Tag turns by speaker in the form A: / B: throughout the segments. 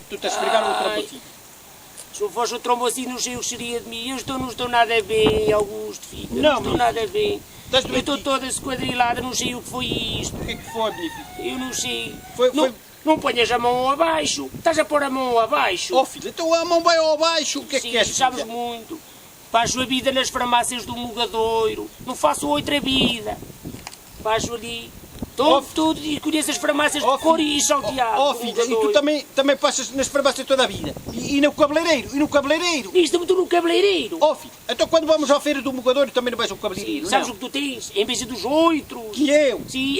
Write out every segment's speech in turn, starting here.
A: Tu estás a estragar o trombocino.
B: Se não fosse o trombocino, não sei o que seria de mim. Eu não estou nada bem, Augusto, filho. Eu não estou nada bem. Eu estou toda esquadrilhada, não sei o que foi isto.
A: O que é que foi, minha filha?
B: Eu não sei.
A: Foi...
B: Não ponhas a mão abaixo. Estás a pôr a mão abaixo.
A: Oh, filha, então a mão vai abaixo. O que é que és, filha?
B: Sabes muito. Faço a vida nas farmácias do Mugadouro. Não faço outra vida. Faço ali... Tudo e conheço as farmácias de cor e salteado.
A: Oh, filha, e tu também passas nas farmácias toda a vida. E no cabeleireiro, e no cabeleireiro.
B: Isto tu no cabeleireiro.
A: Oh, filha, então quando vamos à feira do Mugadouro também não vais ao cabeleireiro,
B: sim, sabes o que tu tens? Em vez dos outros.
A: Que eu?
B: Sim,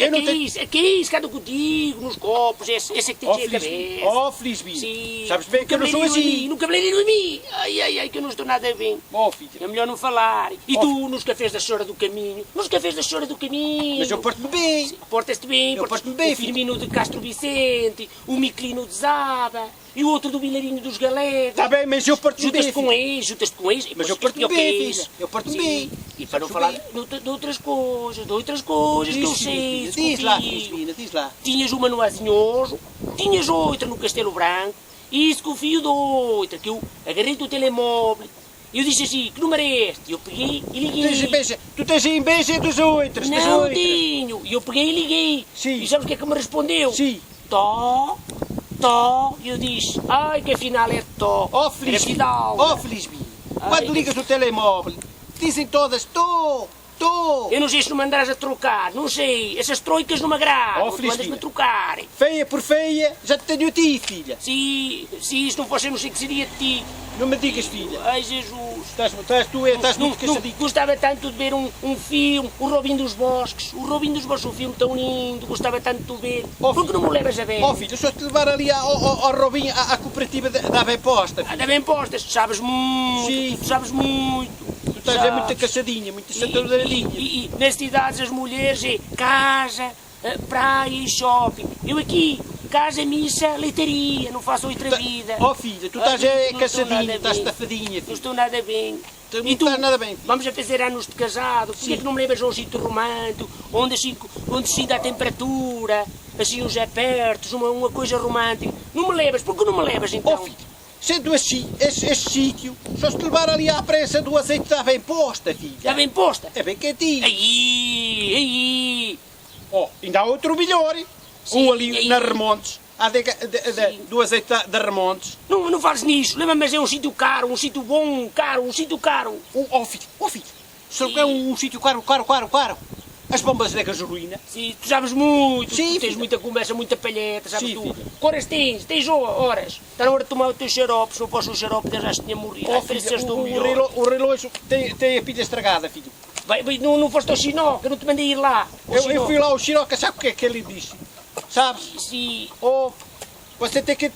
B: aqueles que andam contigo, nos copos, esse é que tens a cabeça.
A: Oh, Felisbino.
B: Sim.
A: Sabes bem que eu não sou assim.
B: No cabeleireiro a mim. Ai, que eu não estou nada bem.
A: Oh, filha.
B: É melhor não falar. E tu, nos cafés da Senhora do Caminho. Nos cafés da Senhora do Caminho.
A: Mas eu porto-me bem.
B: Portas-te bem, o Firmino de Castro Vicente, o Miquelino de Zaba e o outro do Vilarinho dos Galegos.
A: Está bem, mas eu porto-me bem.
B: Juntas-te com eles.
A: Mas eu porto-me bem, filha. Eu porto-me bem.
B: E para não falar de outras coisas que eu sei.
A: Diz lá, Felisbina, diz lá.
B: Tinhas uma no Azinhoso, tinhas outra no Castelo Branco, e isso confio de outra, que eu agarrei-te o telemóvel. Eu disse assim, que número é este? Eu peguei e liguei.
A: Tu tens a inveja dos outros.
B: Não tenho. E eu peguei e liguei.
A: Sim.
B: E sabes o que é que me respondeu?
A: Sim.
B: Tó. E eu disse, ai que afinal é tó.
A: Oh, Felisbino. Quando ligas o telemóvel, dizem todas tô.
B: Eu não sei se não me andarás a trocar, não sei. Essas troicas não me agradam. Tu andas-me a trocar.
A: Feia por feia, já te tenho a ti, filha.
B: Sim, se não fosse eu não sei que seria de ti.
A: Não me digas, filha.
B: Ai, Jesus.
A: Estás muito cansadinho.
B: Gostava tanto de ver um filme, o Robin dos Bosques. O Robin dos Bosques, um filme tão lindo. Gostava tanto de ver. Por que não me levas a ver?
A: Oh, filha, só te levar ali ao Robin, à cooperativa da Bem Posta, filha.
B: Da Bem Posta, sabes muito.
A: Sim.
B: Tu sabes muito.
A: Tu estás muito cansadinha, muito sentadinha.
B: E nas cidades as mulheres é casa, praia e shopping. Eu aqui, casa, missa, leitaria, não faço outra vida.
A: Oh, filha, tu estás cansadinha, estás tafadinha, filha.
B: Não estou nada bem.
A: Tu não estás nada bem, filha.
B: Vamos a fazer anos de casado. Porquê é que não me levas a um sítio romântico, onde se dá a temperatura, assim uns apertos, uma coisa romântica? Não me levas? Por que não me levas então?
A: Oh, filha, sendo assim, este sítio, só se te levar ali à pressa do azeite está bem posta, filha.
B: Está bem posta?
A: É bem quentinho.
B: Aí.
A: Oh, ainda há outro melhor.
B: Sim,
A: ali na Remontes. Do azeite da Remontes.
B: Não fales nisso. Leva-me a um sítio caro, um sítio bom, um sítio caro.
A: Oh, filho. Só que é um sítio caro. As bombas da gasolina.
B: Sim, tu sabes muito.
A: Sim,
B: tu tens muita conversa, muita palheta, sabes tu.
A: Filho.
B: Que horas tens? Tens horas. Está na hora de tomar o teu xarope. Se não fosse um xarope, já tinha morrido.
A: Oh, filho, o relógio tem a pilha estragada, filho.
B: Não foste ao Xinó, que eu não te mandei ir lá.
A: Eu fui lá ao Xiroca, sabe o que é que ele disse? Sabes?
B: Sim.
A: Oh, você tem que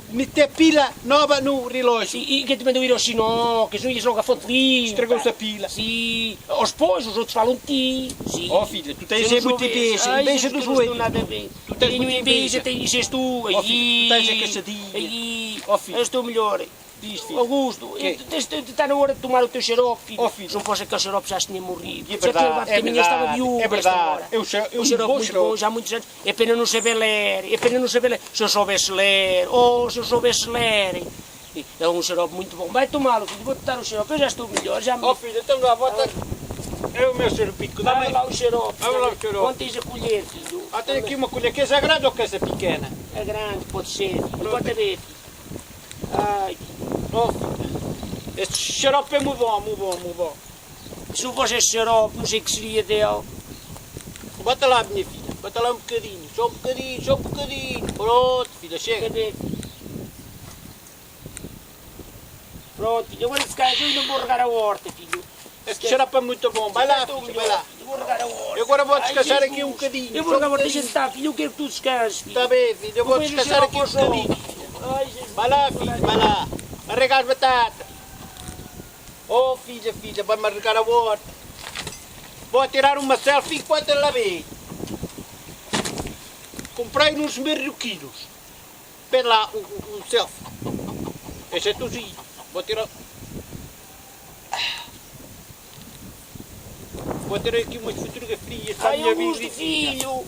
A: meter pila nova no relógio.
B: E quem te mandou ir ao Xinó, que não ias logo à fonte livre.
A: Estragou-se a pila.
B: Sim. Os outros falam de ti. Sim.
A: Oh, filha, tu tens muita inveja dos outros.
B: Não nada bem.
A: Tu tens
B: tenho
A: muita
B: inveja, és tu.
A: Oh, filho, tu tens a caçadinha.
B: Aí.
A: Oh, filho.
B: Eu estou melhor.
A: Diz, filho.
B: Augusto, está na hora de tomar o teu xarope, filho.
A: Oh, filho.
B: Se não fosse aquele xarope já tinha morrido.
A: É verdade,
B: estava viúva.
A: É verdade.
B: Um xarope muito bom, já há muitos anos. É pena não saber ler. Se eu soubesse ler. Se eu soubesse ler. É um xarope muito bom. Vai tomá-lo, filho. Vou-te dar o xarope. Eu já estou melhor.
A: Oh, filho, então lá, bota. É o meu xaropico.
B: Dá-me lá o xarope.
A: Dá-me lá o xarope.
B: Onde tens a colher, filho?
A: Tem aqui uma colher. Queres a grande ou queres a pequena?
B: A grande, pode ser. Bota ver, filho. Ai.
A: Oh, este xarope é muito bom.
B: Se não fosse este xarope, não sei o que seria dele.
A: Bota lá, minha filha. Bota lá um bocadinho. Só um bocadinho. Pronto, filha, chega.
B: Cadê? Pronto, filho. Agora se calhar eu ainda vou regar a horta, filho.
A: Este xarope é muito bom. Vai lá, filho, vai lá.
B: Eu vou regar a horta.
A: Eu agora vou descansar aqui um bocadinho.
B: Eu vou regar a horta. Deixa de estar, filho. Eu quero que tu descanses, filho.
A: Está bem, filho. Eu vou descansar aqui um bocadinho. Vai lá, filho, vai lá. Arregar as batatas. Oh, filha, vai-me regar a horta. Vou tirar uma selfie enquanto ela vem. Comprei nos marroquinos. Pede lá um selfie. Esse é tuzinho. Vou tirar aqui umas fotografias para a minha vida.
B: Filho.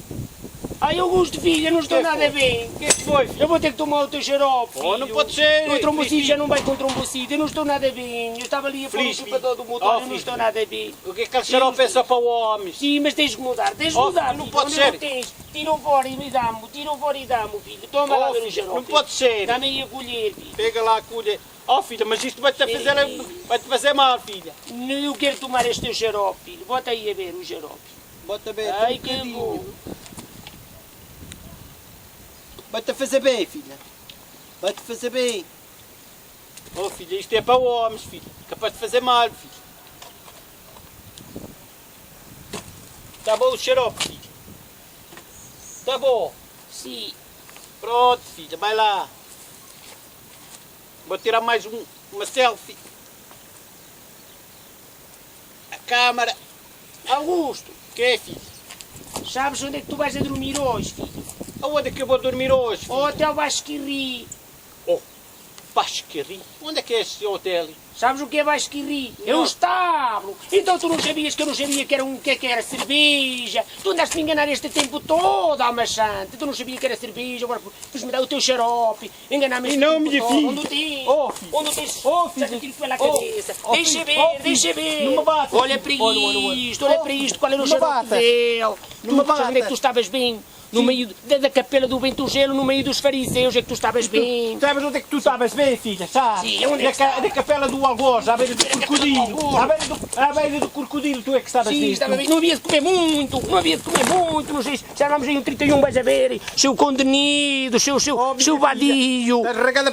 B: Ai, Augusto, filha, não estou nada bem.
A: O que é que foi, filho?
B: Eu vou ter que tomar o teu xarope, filho.
A: Oh, não pode ser.
B: O trombocito já não vai com trombocito, eu não estou nada bem. Eu estava ali a pôr o chupador do motor, eu não estou nada bem.
A: O que é que aquele xarope é só para homens?
B: Sim, mas tens que mudar, filho.
A: Não pode ser.
B: Tens? Tira fora e dá-me, filho. Toma lá ver o xarope.
A: Não pode ser.
B: Dá-me aí a colher, filho.
A: Pega lá a colher. Oh, filha, mas isto vai-te fazer mal, filha.
B: Eu quero tomar este teu xarope, filho. Bota aí a ver o xarope.
A: Bota bem,
B: Ai, que bom.
A: Vai-te fazer bem, filha. Vai-te fazer bem. Oh, filha, isto é para homens, filha. Capaz de fazer mal, filha. Tá bom o xarope, filha? Tá bom.
B: Sim.
A: Pronto, filha, vai lá. Vou tirar mais uma selfie. A câmara.
B: Augusto,
A: Que é, filho?
B: sabes onde é que tu vais a dormir hoje, filho?
A: Aonde é que eu vou dormir hoje, filho?
B: Ao Hotel Basquirri.
A: Oh, Basquirri? Onde é que é esse hotel?
B: Sabes o que é Basquirri? É
A: Não.
B: um estábulo. Então tu não sabias que eu não sabia que era que era cerveja. Tu andaste a me enganar este tempo todo, almachante. Tu não sabia que era cerveja, agora pus-me dar o teu xarope. Enganar-me este
A: Não,
B: tempo
A: minha
B: todo.
A: filha.
B: Onde tens?
A: Oh, filho.
B: Onde tens?
A: Oh, filho.
B: Sabe aquilo que foi lá a cabeça?
A: Oh,
B: Deixa
A: filho.
B: ver,
A: Oh, filho.
B: deixa ver.
A: Não me bata,
B: Olha
A: filho.
B: para
A: Olha.
B: isto, olha para isto. Qual era o
A: Não me
B: xarope
A: bata.
B: dele?
A: Não
B: Tu
A: me
B: sabes onde é que
A: bata.
B: tu estavas bem? No meio da capela do Ventugelo, no meio dos fariseus, é que tu estavas bem.
A: Sabes onde é que tu estavas bem, filha? Sabes?
B: Sim, onde é que
A: Na capela do Algoz, à beira do crocodilo. À beira do crocodilo, tu é que estavas
B: Sim,
A: bem.
B: estava bem. Não havia de comer muito, não sei, já vamos aí um 31, vais a ver, seu condenido, seu vadio.
A: Estás regada